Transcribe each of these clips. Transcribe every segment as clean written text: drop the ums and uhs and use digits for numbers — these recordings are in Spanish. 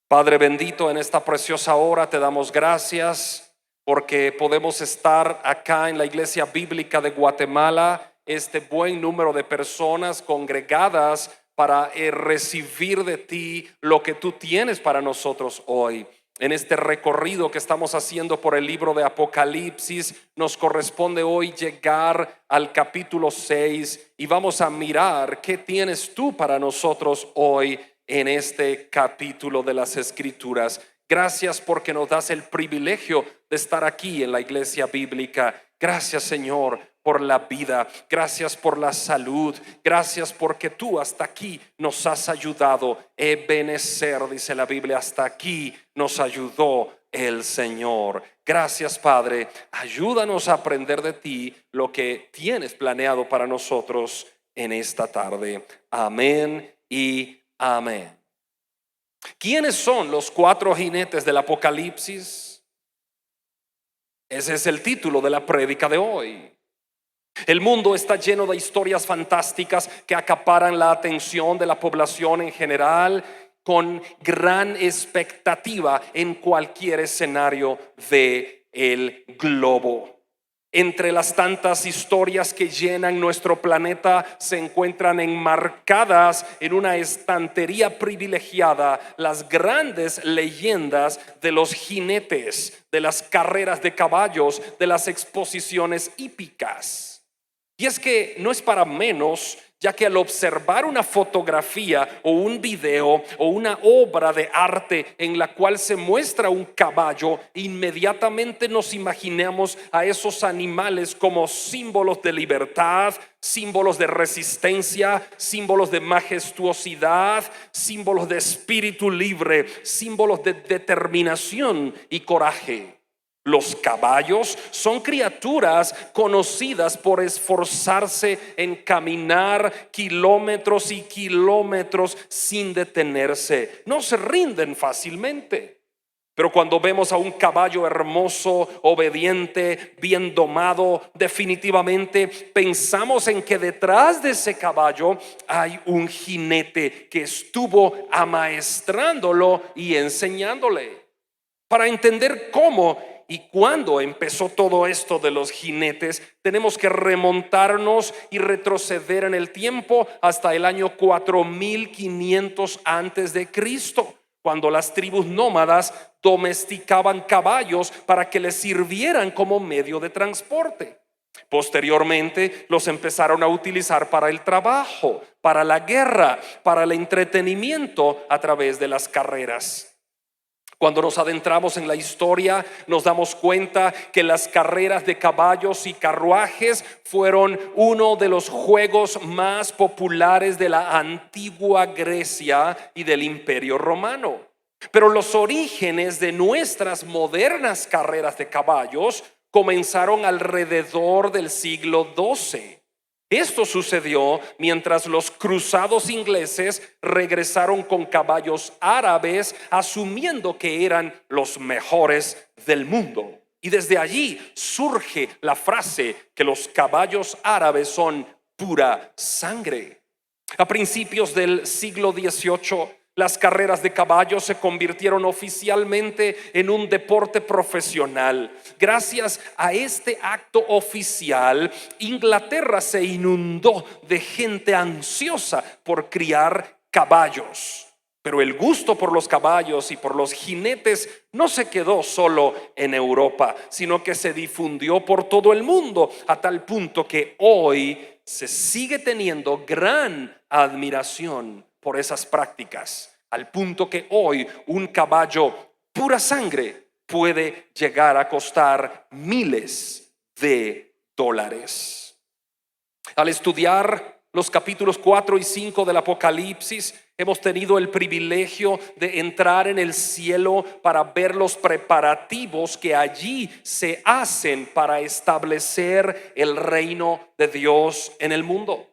Padre bendito, en esta preciosa hora te damos gracias porque podemos estar acá en la Iglesia Bíblica de Guatemala, este buen número de personas congregadas para recibir de ti lo que tú tienes para nosotros hoy. En este recorrido que estamos haciendo por el libro de Apocalipsis, nos corresponde hoy llegar al capítulo 6 y vamos a mirar qué tienes tú para nosotros hoy en este capítulo de las Escrituras. Gracias porque nos das el privilegio de estar aquí en la Iglesia Bíblica. Gracias, Señor, por la vida. Gracias por la salud. Gracias porque tú hasta aquí nos has ayudado. Ebenecer, dice la Biblia, hasta aquí nos ayudó el Señor. Gracias, Padre. Ayúdanos a aprender de ti lo que tienes planeado para nosotros en esta tarde. Amén y amén. ¿Quiénes son los cuatro jinetes del Apocalipsis? Ese es el título de la prédica de hoy. El mundo está lleno de historias fantásticas que acaparan la atención de la población en general, con gran expectativa en cualquier escenario del globo. Entre las tantas historias que llenan nuestro planeta se encuentran enmarcadas en una estantería privilegiada las grandes leyendas de los jinetes, de las carreras de caballos, de las exposiciones hípicas. Y es que no es para menos, ya que al observar una fotografía o un video o una obra de arte en la cual se muestra un caballo, inmediatamente nos imaginamos a esos animales como símbolos de libertad, símbolos de resistencia, símbolos de majestuosidad, símbolos de espíritu libre, símbolos de determinación y coraje. Los caballos son criaturas conocidas por esforzarse en caminar kilómetros y kilómetros sin detenerse. No se rinden fácilmente. Pero cuando vemos a un caballo hermoso, obediente, bien domado, definitivamente pensamos en que detrás de ese caballo hay un jinete que estuvo amaestrándolo y enseñándole. Para entender cómo y cuándo empezó todo esto de los jinetes, tenemos que remontarnos y retroceder en el tiempo hasta el año 4500 antes de Cristo, cuando las tribus nómadas domesticaban caballos para que les sirvieran como medio de transporte. Posteriormente los empezaron a utilizar para el trabajo, para la guerra, para el entretenimiento a través de las carreras. Cuando nos adentramos en la historia, nos damos cuenta que las carreras de caballos y carruajes fueron uno de los juegos más populares de la antigua Grecia y del Imperio Romano. Pero los orígenes de nuestras modernas carreras de caballos comenzaron alrededor del siglo XII. Esto sucedió mientras los cruzados ingleses regresaron con caballos árabes, asumiendo que eran los mejores del mundo. Y desde allí surge la frase que los caballos árabes son pura sangre. A principios del siglo XVIII, las carreras de caballos se convirtieron oficialmente en un deporte profesional. Gracias a este acto oficial, Inglaterra se inundó de gente ansiosa por criar caballos. Pero el gusto por los caballos y por los jinetes no se quedó solo en Europa, sino que se difundió por todo el mundo, a tal punto que hoy se sigue teniendo gran admiración por esas prácticas, al punto que hoy un caballo pura sangre puede llegar a costar miles de dólares. Al estudiar los capítulos 4 y 5 del Apocalipsis, hemos tenido el privilegio de entrar en el cielo para ver los preparativos que allí se hacen para establecer el reino de Dios en el mundo.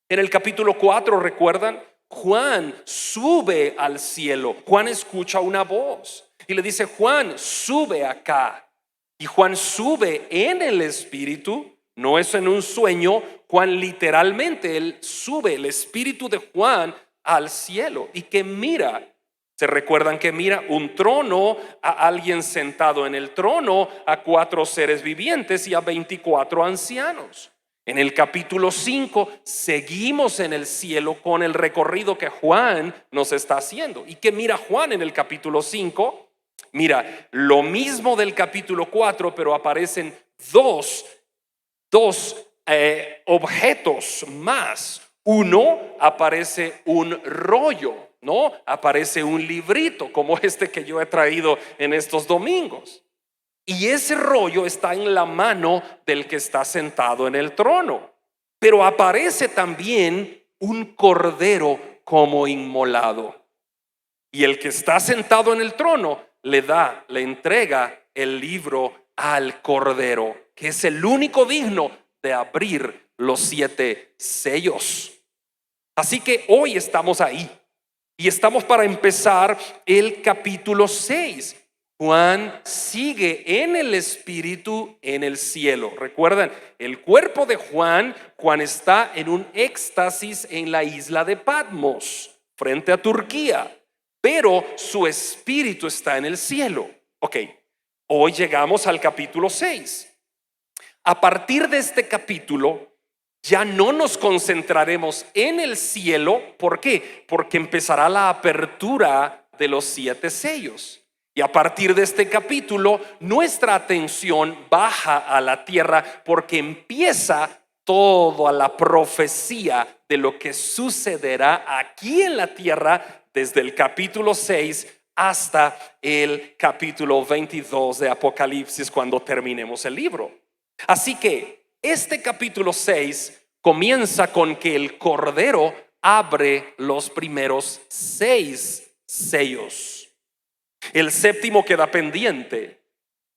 En el capítulo 4, ¿recuerdan? Juan sube al cielo. Juan escucha una voz y le dice: Juan, sube acá. Y Juan sube en el espíritu, no es en un sueño. Juan literalmente, él sube, el espíritu de Juan, al cielo. ¿Y qué mira? Se recuerdan que mira un trono, a alguien sentado en el trono, a 4 seres vivientes y a 24 ancianos. En el capítulo 5 seguimos en el cielo con el recorrido que Juan nos está haciendo. ¿Y qué mira Juan en el capítulo 5? Mira, lo mismo del capítulo 4, pero aparecen dos objetos más. Uno, aparece un rollo, ¿no? Aparece un librito como este que yo he traído en estos domingos. Y ese rollo está en la mano del que está sentado en el trono. Pero aparece también un cordero como inmolado. Y el que está sentado en el trono le entrega el libro al cordero, que es el único digno de abrir los 7 sellos. Así que hoy estamos ahí y estamos para empezar el capítulo 6. Juan sigue en el espíritu en el cielo. Recuerdan, el cuerpo de Juan está en un éxtasis en la isla de Patmos, frente a Turquía, pero su espíritu está en el cielo. Ok, hoy llegamos al capítulo 6. A partir de este capítulo ya no nos concentraremos en el cielo. ¿Por qué? Porque empezará la apertura de los 7 sellos. Y a partir de este capítulo, nuestra atención baja a la tierra porque empieza toda la profecía de lo que sucederá aquí en la tierra desde el capítulo 6 hasta el capítulo 22 de Apocalipsis, cuando terminemos el libro. Así que este capítulo 6 comienza con que el Cordero abre los primeros 6 sellos. El séptimo queda pendiente.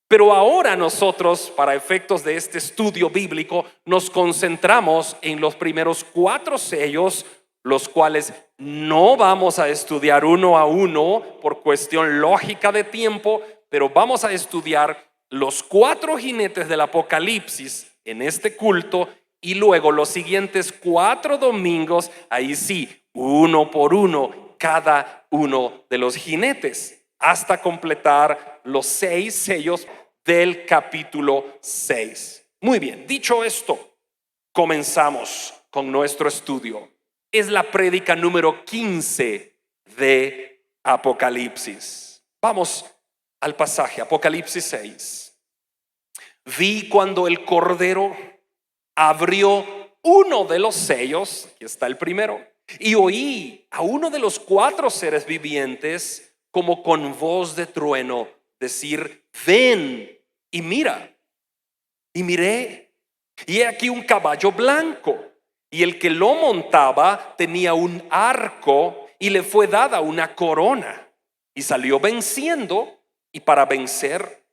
Pero ahora nosotros, para efectos de este estudio bíblico, nos concentramos en los primeros 4 sellos, los cuales no vamos a estudiar uno a uno por cuestión lógica de tiempo, pero vamos a estudiar los 4 jinetes del Apocalipsis en este culto y luego los siguientes 4 domingos, ahí sí, uno por uno, cada uno de los jinetes, hasta completar los 6 sellos del capítulo 6. Muy bien, dicho esto, comenzamos con nuestro estudio. Es la prédica número 15 de Apocalipsis. Vamos al pasaje, Apocalipsis 6. Vi cuando el Cordero abrió uno de los sellos, aquí está el primero, y oí a uno de los 4 seres vivientes como con voz de trueno decir: ven y mira. Y miré, y he aquí un caballo blanco, y el que lo montaba tenía un arco y le fue dada una corona, y salió venciendo y para vencer.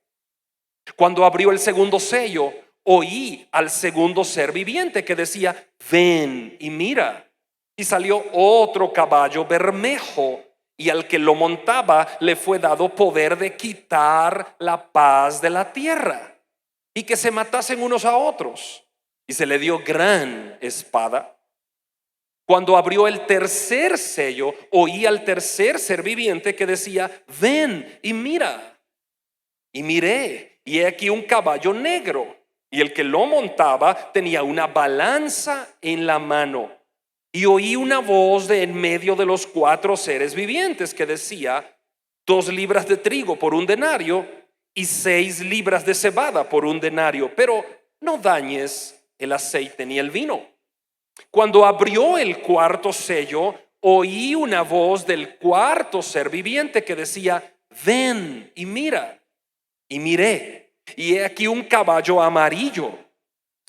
Cuando abrió el segundo sello, oí al segundo ser viviente que decía: ven y mira. Y salió otro caballo bermejo, y al que lo montaba le fue dado poder de quitar la paz de la tierra y que se matasen unos a otros, y se le dio gran espada. Cuando abrió el tercer sello, oí al tercer ser viviente que decía: ven y mira. Y miré, y he aquí un caballo negro, y el que lo montaba tenía una balanza en la mano. Y oí una voz de en medio de los 4 seres vivientes que decía: 2 libras de trigo por un denario y 6 libras de cebada por un denario, pero no dañes el aceite ni el vino. Cuando abrió el cuarto sello, oí una voz del cuarto ser viviente que decía: ven y mira. Y miré, y he aquí un caballo amarillo,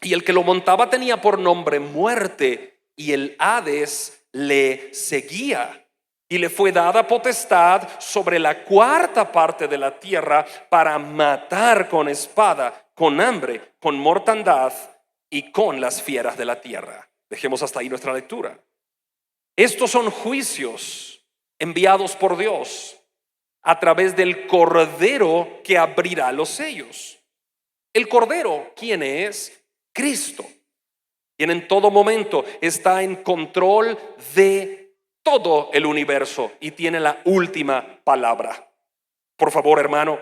y el que lo montaba tenía por nombre Muerte, y el Hades le seguía. Y le fue dada potestad sobre la 4ª parte de la tierra para matar con espada, con hambre, con mortandad y con las fieras de la tierra. Dejemos hasta ahí nuestra lectura. Estos son juicios enviados por Dios a través del Cordero que abrirá los sellos. El Cordero, ¿quién es? Cristo, quien en todo momento está en control de todo el universo y tiene la última palabra. Por favor, hermano,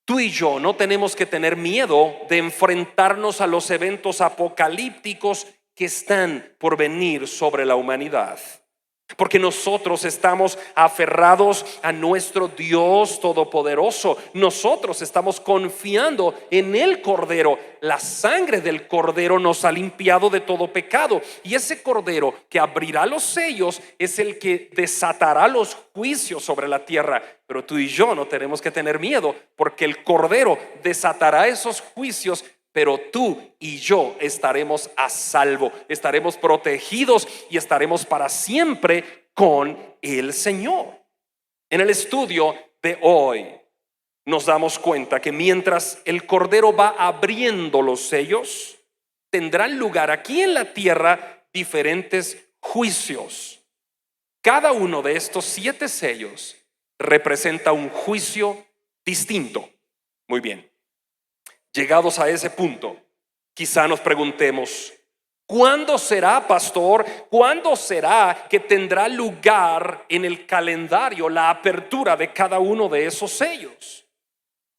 tú y yo no tenemos que tener miedo de enfrentarnos a los eventos apocalípticos que están por venir sobre la humanidad. Porque nosotros estamos aferrados a nuestro Dios todopoderoso. Nosotros estamos confiando en el Cordero. La sangre del Cordero nos ha limpiado de todo pecado. Y ese Cordero que abrirá los sellos es el que desatará los juicios sobre la tierra. Pero tú y yo no tenemos que tener miedo, porque el Cordero desatará esos juicios. Pero tú y yo estaremos a salvo, estaremos protegidos y estaremos para siempre con el Señor. En el estudio de hoy nos damos cuenta que mientras el Cordero va abriendo los sellos, tendrán lugar aquí en la tierra diferentes juicios. Cada uno de estos 7 sellos representa un juicio distinto. Muy bien. Llegados a ese punto, quizá nos preguntemos: ¿cuándo será, pastor? ¿Cuándo será que tendrá lugar en el calendario la apertura de cada uno de esos sellos?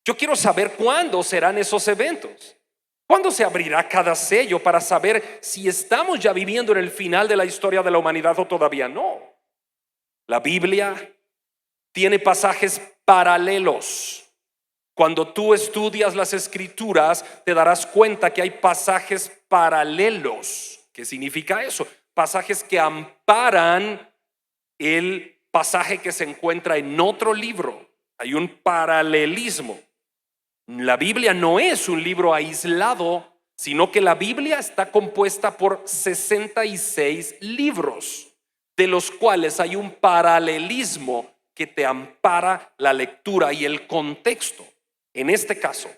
Yo quiero saber cuándo serán esos eventos. ¿Cuándo se abrirá cada sello para saber si estamos ya viviendo en el final de la historia de la humanidad o todavía no? La Biblia tiene pasajes paralelos. Cuando tú estudias las Escrituras, te darás cuenta que hay pasajes paralelos. ¿Qué significa eso? Pasajes que amparan el pasaje que se encuentra en otro libro. Hay un paralelismo. La Biblia no es un libro aislado, sino que la Biblia está compuesta por 66 libros, de los cuales hay un paralelismo que te ampara la lectura y el contexto. En este caso,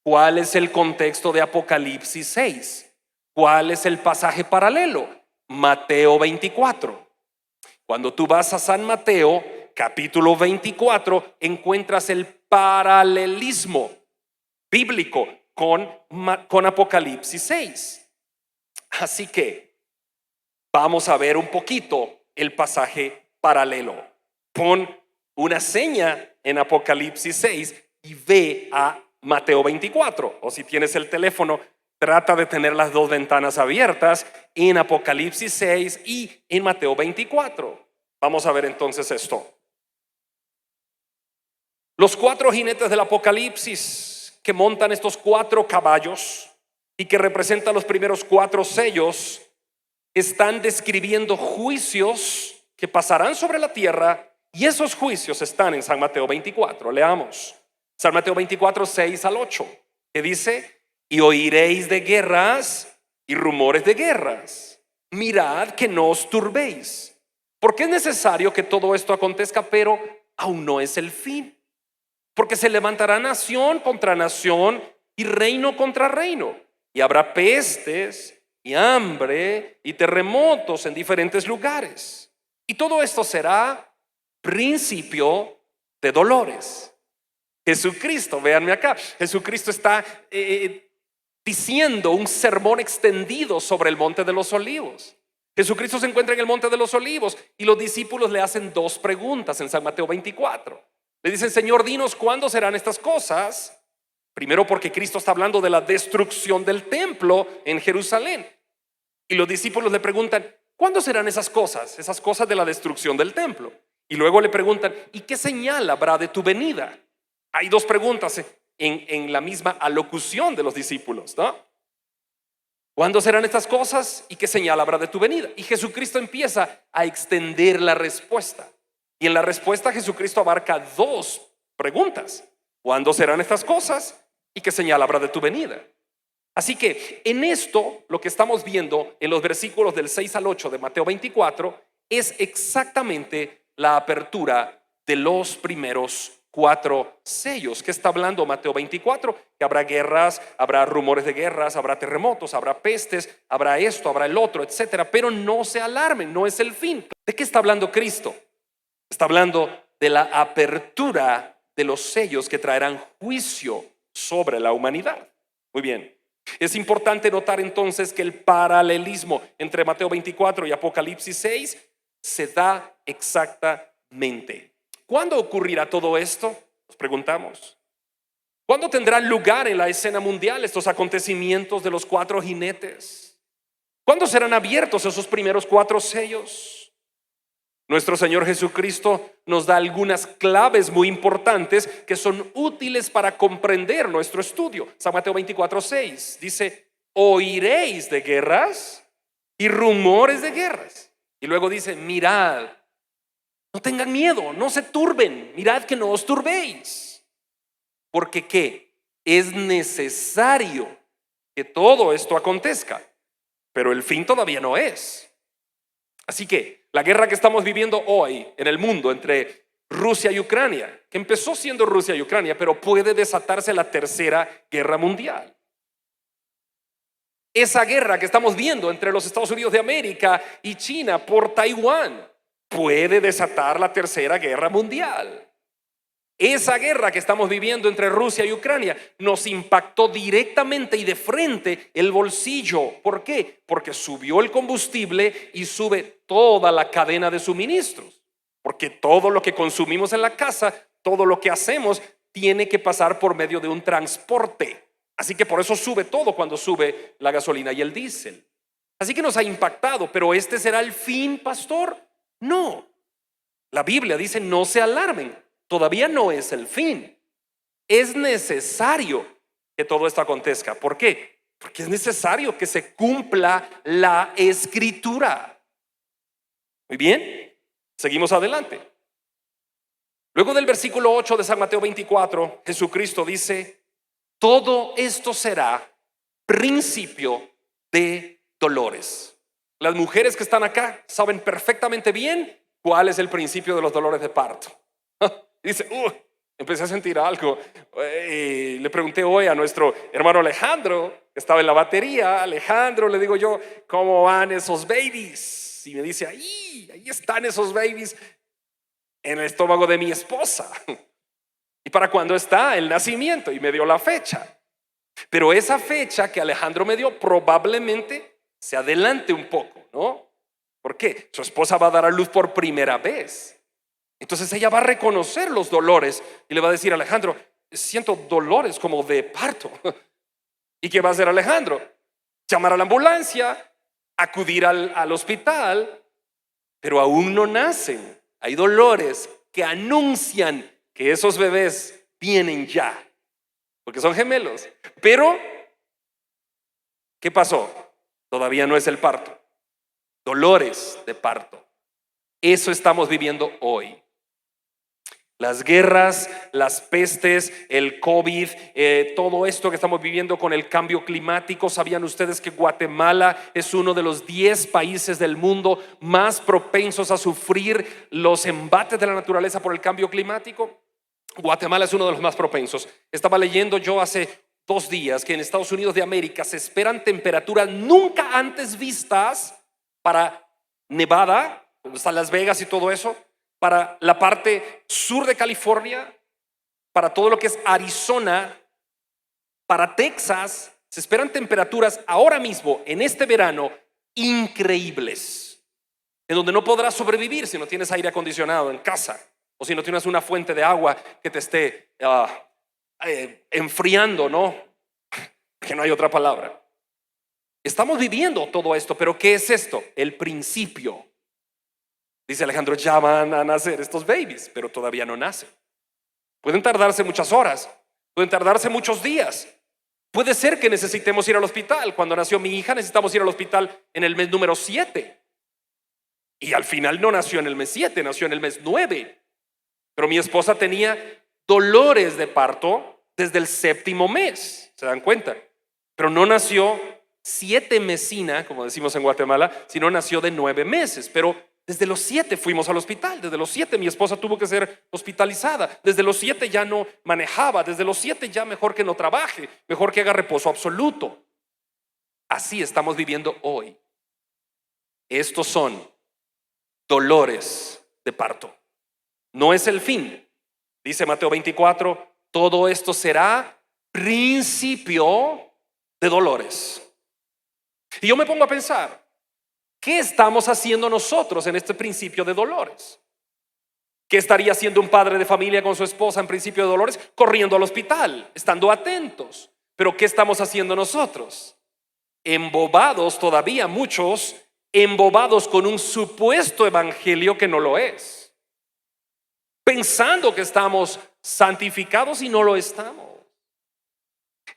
¿cuál es el contexto de Apocalipsis 6? ¿Cuál es el pasaje paralelo? Mateo 24. Cuando tú vas a San Mateo, capítulo 24, encuentras el paralelismo bíblico con Apocalipsis 6. Así que vamos a ver un poquito el pasaje paralelo. Pon una seña en Apocalipsis 6 y ve a Mateo 24, o si tienes el teléfono, trata de tener las dos ventanas abiertas en Apocalipsis 6 y en Mateo 24. Vamos a ver entonces esto. Los 4 jinetes del Apocalipsis que montan estos 4 caballos y que representan los primeros 4 sellos están describiendo juicios que pasarán sobre la tierra, y esos juicios están en San Mateo 24. Leamos San Mateo 24, 6 al 8, que dice: y oiréis de guerras y rumores de guerras. Mirad que no os turbéis, porque es necesario que todo esto acontezca, pero aún no es el fin. Porque se levantará nación contra nación y reino contra reino, y habrá pestes y hambre y terremotos en diferentes lugares. Y todo esto será principio de dolores. Jesucristo, véanme acá, Jesucristo está diciendo un sermón extendido sobre el monte de los olivos. Jesucristo se encuentra en el monte de los olivos y los discípulos le hacen 2 preguntas en San Mateo 24. Le dicen: Señor, dinos cuándo serán estas cosas. Primero, porque Cristo está hablando de la destrucción del templo en Jerusalén, y los discípulos le preguntan: ¿cuándo serán esas cosas de la destrucción del templo? Y luego le preguntan: ¿y qué señal habrá de tu venida? Hay 2 preguntas en la misma alocución de los discípulos, ¿no? ¿Cuándo serán estas cosas y qué señal habrá de tu venida? Y Jesucristo empieza a extender la respuesta. Y en la respuesta Jesucristo abarca 2 preguntas: ¿cuándo serán estas cosas y qué señal habrá de tu venida? Así que en esto, lo que estamos viendo en los versículos del 6 al 8 de Mateo 24 es exactamente la apertura de los primeros 4 sellos. ¿Qué está hablando Mateo 24? Que habrá guerras, habrá rumores de guerras, habrá terremotos, habrá pestes, habrá esto, habrá el otro, etcétera. Pero no se alarmen, no es el fin. ¿De qué está hablando Cristo? Está hablando de la apertura de los sellos que traerán juicio sobre la humanidad. Muy bien. Es importante notar entonces que el paralelismo entre Mateo 24 y Apocalipsis 6 se da exactamente. ¿Cuándo ocurrirá todo esto? Nos preguntamos. ¿Cuándo tendrán lugar en la escena mundial estos acontecimientos de los 4 jinetes? ¿Cuándo serán abiertos esos primeros 4 sellos? Nuestro Señor Jesucristo nos da algunas claves muy importantes que son útiles para comprender nuestro estudio. San Mateo 24:6 dice: oiréis de guerras y rumores de guerras. Y luego dice: mirad, no tengan miedo, no se turben, mirad que no os turbéis. Porque ¿qué? Es necesario que todo esto acontezca, pero el fin todavía no es. Así que la guerra que estamos viviendo hoy en el mundo entre Rusia y Ucrania, que empezó siendo Rusia y Ucrania, pero puede desatarse la tercera guerra mundial. Esa guerra que estamos viendo entre los Estados Unidos de América y China por Taiwán puede desatar la tercera guerra mundial. Esa guerra que estamos viviendo entre Rusia y Ucrania nos impactó directamente y de frente el bolsillo. ¿Por qué? Porque subió el combustible y sube toda la cadena de suministros. Porque todo lo que consumimos en la casa, todo lo que hacemos, tiene que pasar por medio de un transporte. Así que por eso sube todo cuando sube la gasolina y el diésel. Así que nos ha impactado. ¿Pero este será el fin, pastor? No. La Biblia dice: no se alarmen. Todavía no es el fin. Es necesario que todo esto acontezca. ¿Por qué? Porque es necesario que se cumpla la Escritura. Muy bien, seguimos adelante. Luego del versículo 8 de San Mateo 24, Jesucristo dice: todo esto será principio de dolores. Las mujeres que están acá saben perfectamente bien cuál es el principio de los dolores de parto. Dice: empecé a sentir algo. Le pregunté hoy a nuestro hermano Alejandro, que estaba en la batería. Alejandro, le digo yo, ¿cómo van esos babies? Y me dice: ahí están esos babies en el estómago de mi esposa. ¿Y para cuándo está el nacimiento? Y me dio la fecha. Pero esa fecha que Alejandro me dio probablemente se adelante un poco, ¿no? ¿Por qué? Su esposa va a dar a luz por primera vez. Entonces ella va a reconocer los dolores y le va a decir: Alejandro, siento dolores como de parto. ¿Y qué va a hacer Alejandro? Llamar a la ambulancia, acudir al hospital, pero aún no nacen. Hay dolores que anuncian que esos bebés vienen ya, porque son gemelos. Pero ¿qué pasó? Todavía no es el parto. Dolores de parto. Eso estamos viviendo hoy. Las guerras, las pestes, el COVID, todo esto que estamos viviendo con el cambio climático. ¿Sabían ustedes que Guatemala es uno de los 10 países del mundo más propensos a sufrir los embates de la naturaleza por el cambio climático? Guatemala es uno de los más propensos. Estaba leyendo yo hace 2 días que en Estados Unidos de América se esperan temperaturas nunca antes vistas para Nevada, donde están Las Vegas y todo eso, para la parte sur de California, para todo lo que es Arizona, para Texas. Se esperan temperaturas ahora mismo, en este verano, increíbles, en donde no podrás sobrevivir si no tienes aire acondicionado en casa, o si no tienes una fuente de agua que te esté enfriando, ¿no? Que no hay otra palabra. Estamos viviendo todo esto, pero ¿qué es esto? El principio. Dice Alejandro: ya van a nacer estos babies, pero todavía no nacen. Pueden tardarse muchas horas, pueden tardarse muchos días. Puede ser que necesitemos ir al hospital. Cuando nació mi hija necesitamos ir al hospital en el mes número 7. Y al final no nació en el mes 7, nació en el mes 9. Pero mi esposa tenía dolores de parto desde el 7º mes. ¿Se dan cuenta? Pero no nació 7 mesina, como decimos en Guatemala, sino nació de 9 meses. Pero desde los 7 fuimos al hospital. Desde los 7 mi esposa tuvo que ser hospitalizada. Desde los 7 ya no manejaba. Desde los 7 ya mejor que no trabaje, mejor que haga reposo absoluto. Así estamos viviendo hoy. Estos son dolores de parto. No es el fin. Dice Mateo 24: todo esto será principio de dolores. Y yo me pongo a pensar, ¿Qué estamos haciendo nosotros en este principio de dolores? ¿Qué estaría haciendo un padre de familia con su esposa en principio de dolores? Corriendo al hospital, estando atentos. Pero ¿qué estamos haciendo nosotros? Embobados todavía, muchos embobados con un supuesto evangelio que no lo es, pensando que estamos santificados y no lo estamos.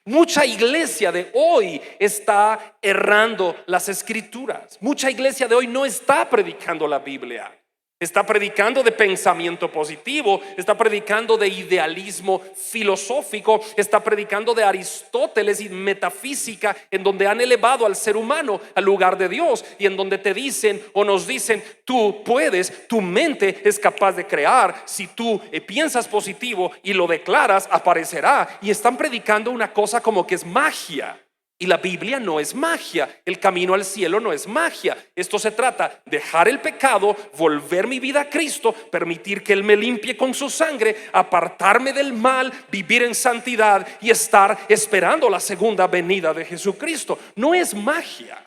Mucha iglesia de hoy está errando las escrituras. Mucha iglesia de hoy no está predicando la Biblia. Está predicando de pensamiento positivo, está predicando de idealismo filosófico, está predicando de Aristóteles y metafísica, en donde han elevado al ser humano al lugar de Dios y en donde te dicen o nos dicen: tú puedes, tu mente es capaz de crear, si tú piensas positivo y lo declaras, aparecerá. Y están predicando una cosa como que es magia. Y la Biblia no es magia, el camino al cielo no es magia. Esto se trata de dejar el pecado, volver mi vida a Cristo, permitir que Él me limpie con su sangre, apartarme del mal, vivir en santidad y estar esperando la segunda venida de Jesucristo. No es magia.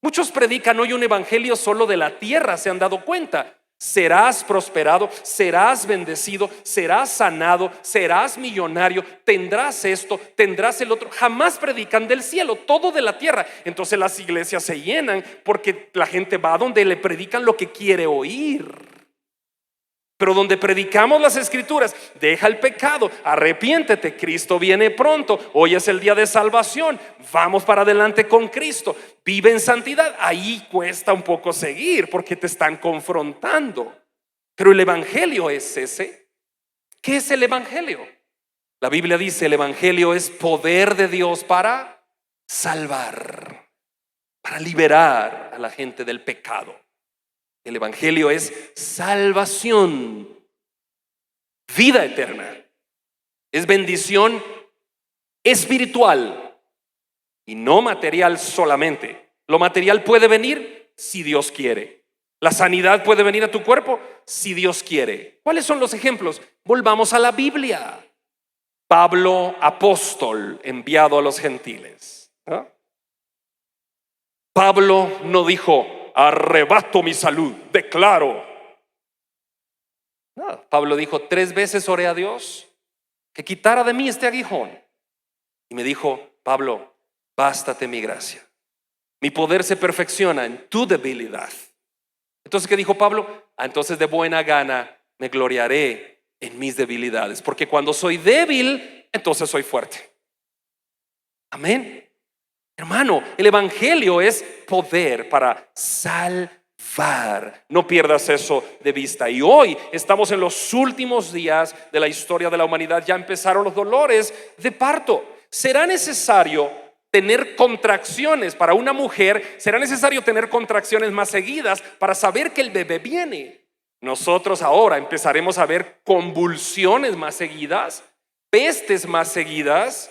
Muchos predican hoy un evangelio solo de la tierra, ¿se han dado cuenta? Serás prosperado, serás bendecido, serás sanado, serás millonario, tendrás esto, tendrás el otro. Jamás predican del cielo, todo de la tierra. Entonces las iglesias se llenan porque la gente va donde le predican lo que quiere oír. Pero donde predicamos las escrituras: deja el pecado, arrepiéntete, Cristo viene pronto, hoy es el día de salvación, vamos para adelante con Cristo, vive en santidad. Ahí cuesta un poco seguir porque te están confrontando. Pero el evangelio es ese. ¿Qué es el evangelio? La Biblia dice: el evangelio es poder de Dios para salvar, para liberar a la gente del pecado. El evangelio es salvación, vida eterna, es bendición espiritual y no material solamente. Lo material puede venir si Dios quiere. La sanidad puede venir a tu cuerpo si Dios quiere. ¿Cuáles son los ejemplos? Volvamos a la Biblia. Pablo, apóstol enviado a los gentiles, ¿no? Pablo no dijo: arrebato mi salud, declaro. No, Pablo dijo: 3 veces oré a Dios que quitara de mí este aguijón. Y me dijo: Pablo, bástate mi gracia. Mi poder se perfecciona en tu debilidad. Entonces, ¿qué dijo Pablo? Entonces de buena gana me gloriaré en mis debilidades, porque cuando soy débil, entonces soy fuerte. Amén. Hermano, el evangelio es poder para salvar. No pierdas eso de vista. Y hoy estamos en los últimos días de la historia de la humanidad. Ya empezaron los dolores de parto. ¿Será necesario tener contracciones para una mujer? ¿Será necesario tener contracciones más seguidas para saber que el bebé viene? Nosotros ahora empezaremos a ver convulsiones más seguidas, pestes más seguidas,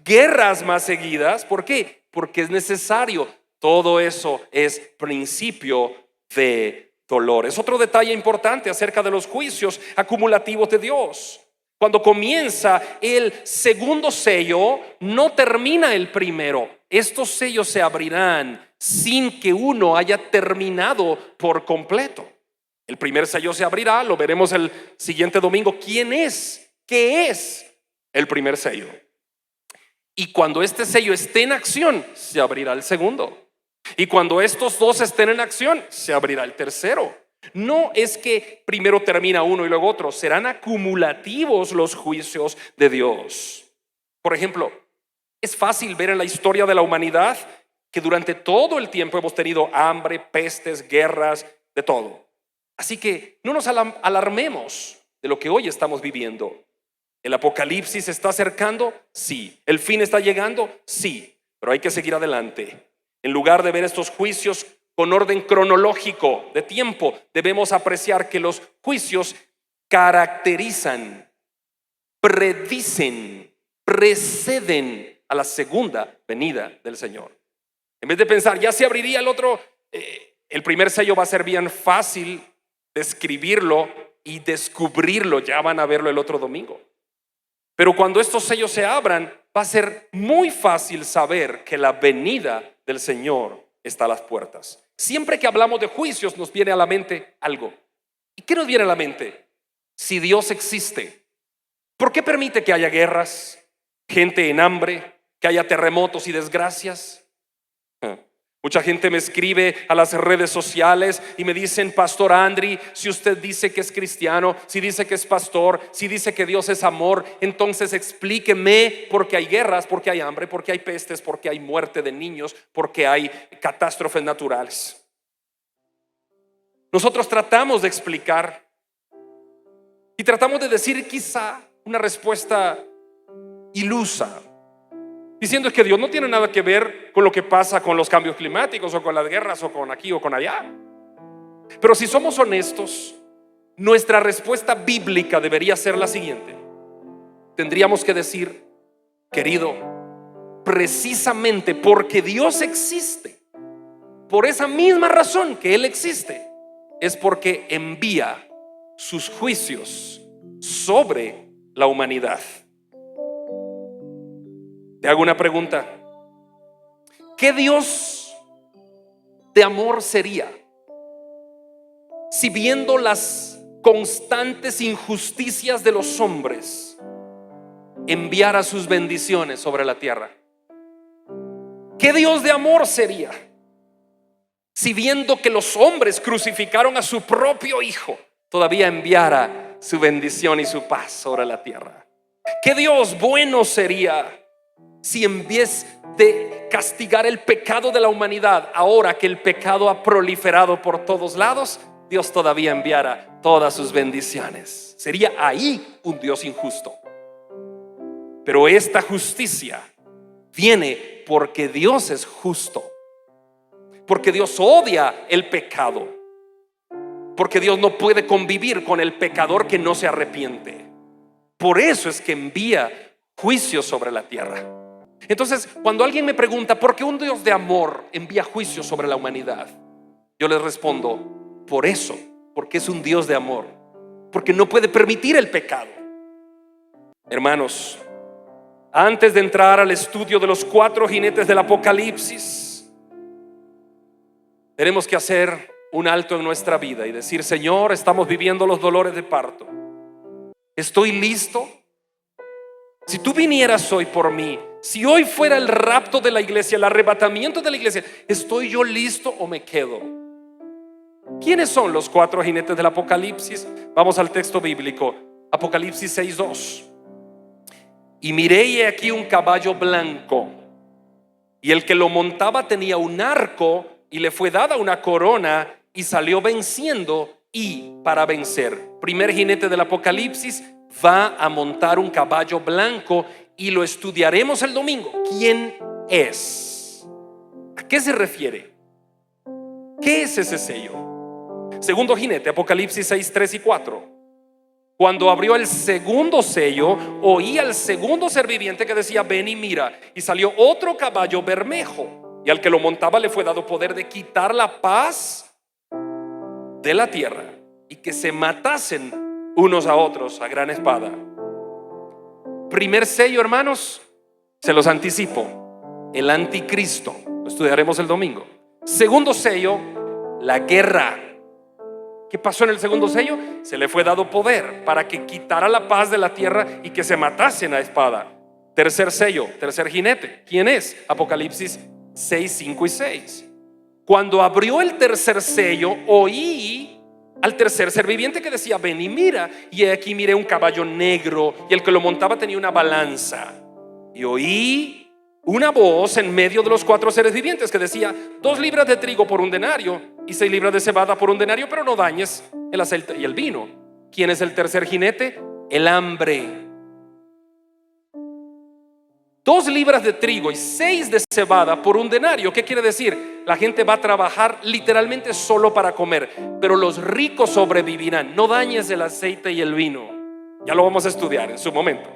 guerras más seguidas. ¿Por qué? Porque es necesario. Todo eso es principio de dolores. Otro detalle importante acerca de los juicios acumulativos de Dios: cuando comienza el segundo sello, no termina el primero. Estos sellos se abrirán sin que uno haya terminado por completo. El primer sello se abrirá, lo veremos el siguiente domingo. ¿Quién es? ¿Qué es el primer sello? Y cuando este sello esté en acción, se abrirá el segundo. Y cuando estos dos estén en acción, se abrirá el tercero. No es que primero termina uno y luego otro. Serán acumulativos los juicios de Dios. Por ejemplo, es fácil ver en la historia de la humanidad que durante todo el tiempo hemos tenido hambre, pestes, guerras, de todo. Así que no nos alarmemos de lo que hoy estamos viviendo. ¿El apocalipsis se está acercando? Sí. ¿El fin está llegando? Sí. Pero hay que seguir adelante. En lugar de ver estos juicios con orden cronológico de tiempo, debemos apreciar que los juicios caracterizan, predicen, preceden a la segunda venida del Señor. En vez de pensar, ya se abriría el otro, el primer sello va a ser bien fácil describirlo y descubrirlo. Ya van a verlo el otro domingo. Pero cuando estos sellos se abran, va a ser muy fácil saber que la venida del Señor está a las puertas. Siempre que hablamos de juicios nos viene a la mente algo. ¿Y qué nos viene a la mente? Si Dios existe, ¿por qué permite que haya guerras, gente en hambre, que haya terremotos y desgracias? Mucha gente me escribe a las redes sociales y me dicen: Pastor Andri, si usted dice que es cristiano, si dice que es pastor, si dice que Dios es amor, entonces explíqueme por qué hay guerras, por qué hay hambre, por qué hay pestes, por qué hay muerte de niños, por qué hay catástrofes naturales. Nosotros tratamos de explicar y tratamos de decir quizá una respuesta ilusa, diciendo que Dios no tiene nada que ver con lo que pasa con los cambios climáticos o con las guerras o con aquí o con allá. Pero si somos honestos, nuestra respuesta bíblica debería ser la siguiente. Tendríamos que decir: querido, precisamente porque Dios existe, por esa misma razón que Él existe, es porque envía sus juicios sobre la humanidad. Te hago una pregunta: ¿qué Dios de amor sería si, viendo las constantes injusticias de los hombres, enviara sus bendiciones sobre la tierra? ¿Qué Dios de amor sería si, viendo que los hombres crucificaron a su propio hijo, todavía enviara su bendición y su paz sobre la tierra? ¿Qué Dios bueno sería si, en vez de castigar el pecado de la humanidad, ahora que el pecado ha proliferado por todos lados, Dios todavía enviara todas sus bendiciones? Sería ahí un Dios injusto. Pero esta justicia viene porque Dios es justo, porque Dios odia el pecado, porque Dios no puede convivir con el pecador que no se arrepiente. Por eso es que envía juicio sobre la tierra. Entonces, cuando alguien me pregunta ¿por qué un Dios de amor envía juicio sobre la humanidad?, yo les respondo: por eso, porque es un Dios de amor, porque no puede permitir el pecado. Hermanos, antes de entrar al estudio de los 4 jinetes del Apocalipsis, tenemos que hacer un alto en nuestra vida y decir: Señor, estamos viviendo los dolores de parto. ¿Estoy listo? Si tú vinieras hoy por mí, si hoy fuera el rapto de la iglesia, el arrebatamiento de la iglesia, ¿estoy yo listo o me quedo? ¿Quiénes son los 4 jinetes del Apocalipsis? Vamos al texto bíblico, Apocalipsis 6:2. Y miré, y he aquí un caballo blanco, y el que lo montaba tenía un arco, y le fue dada una corona, y salió venciendo y para vencer. Primer jinete del Apocalipsis va a montar un caballo blanco y lo estudiaremos el domingo. ¿Quién es? ¿A qué se refiere? ¿Qué es ese sello? Segundo jinete, Apocalipsis 6, 3 y 4. Cuando abrió el segundo sello, oí al segundo ser viviente que decía: ven y mira. Y salió otro caballo bermejo, y al que lo montaba le fue dado poder de quitar la paz de la tierra, y que se matasen unos a otros a gran espada. Primer sello, hermanos, se los anticipo: el anticristo. Lo estudiaremos el domingo. Segundo sello, la guerra. ¿Qué pasó en el segundo sello? Se le fue dado poder para que quitara la paz de la tierra y que se matasen a espada. Tercer sello, tercer jinete. ¿Quién es? Apocalipsis 6, 5 y 6. Cuando abrió el tercer sello, oí al tercer ser viviente que decía: ven y mira. Y aquí miré un caballo negro, y el que lo montaba tenía una balanza. Y oí una voz en medio de los 4 seres vivientes que decía: 2 libras de trigo por un denario, y 6 libras de cebada por un denario, pero no dañes el aceite y el vino. ¿Quién es el tercer jinete? El hambre. 2 libras de trigo y 6 de cebada por un denario. ¿Qué quiere decir? La gente va a trabajar literalmente solo para comer, pero los ricos sobrevivirán. No dañes el aceite y el vino. Ya lo vamos a estudiar en su momento.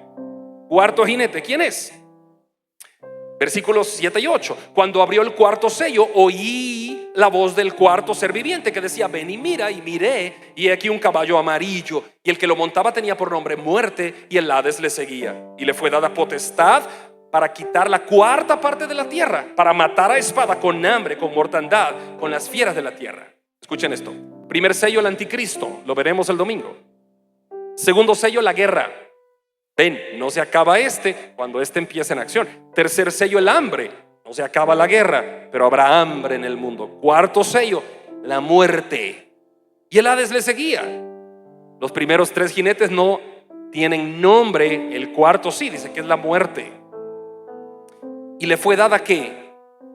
Cuarto jinete, ¿quién es? Versículos 7 y 8. Cuando abrió el cuarto sello, oí la voz del cuarto ser viviente que decía: ven y mira. Y miré, y aquí un caballo amarillo, y el que lo montaba tenía por nombre Muerte, y el Hades le seguía, y le fue dada potestad para quitar la cuarta parte de la tierra, para matar a espada, con hambre, con mortandad, con las fieras de la tierra. Escuchen esto. Primer sello, el anticristo, lo veremos el domingo. Segundo sello, la guerra. Ven, no se acaba cuando empieza en acción. Tercer sello, el hambre. No se acaba la guerra, pero habrá hambre en el mundo. Cuarto sello, la muerte. Y el Hades le seguía. Los primeros 3 jinetes no tienen nombre, el cuarto sí, dice que es la muerte. Y le fue dada ¿qué?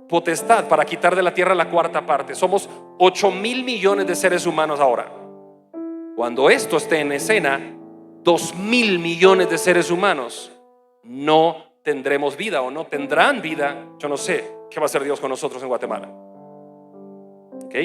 Potestad para quitar de la tierra la cuarta parte. Somos 8,000 millones de seres humanos ahora. Cuando esto esté en escena, 2,000 millones de seres humanos no tendremos vida o no tendrán vida. Yo no sé qué va a hacer Dios con nosotros en Guatemala. ¿Ok?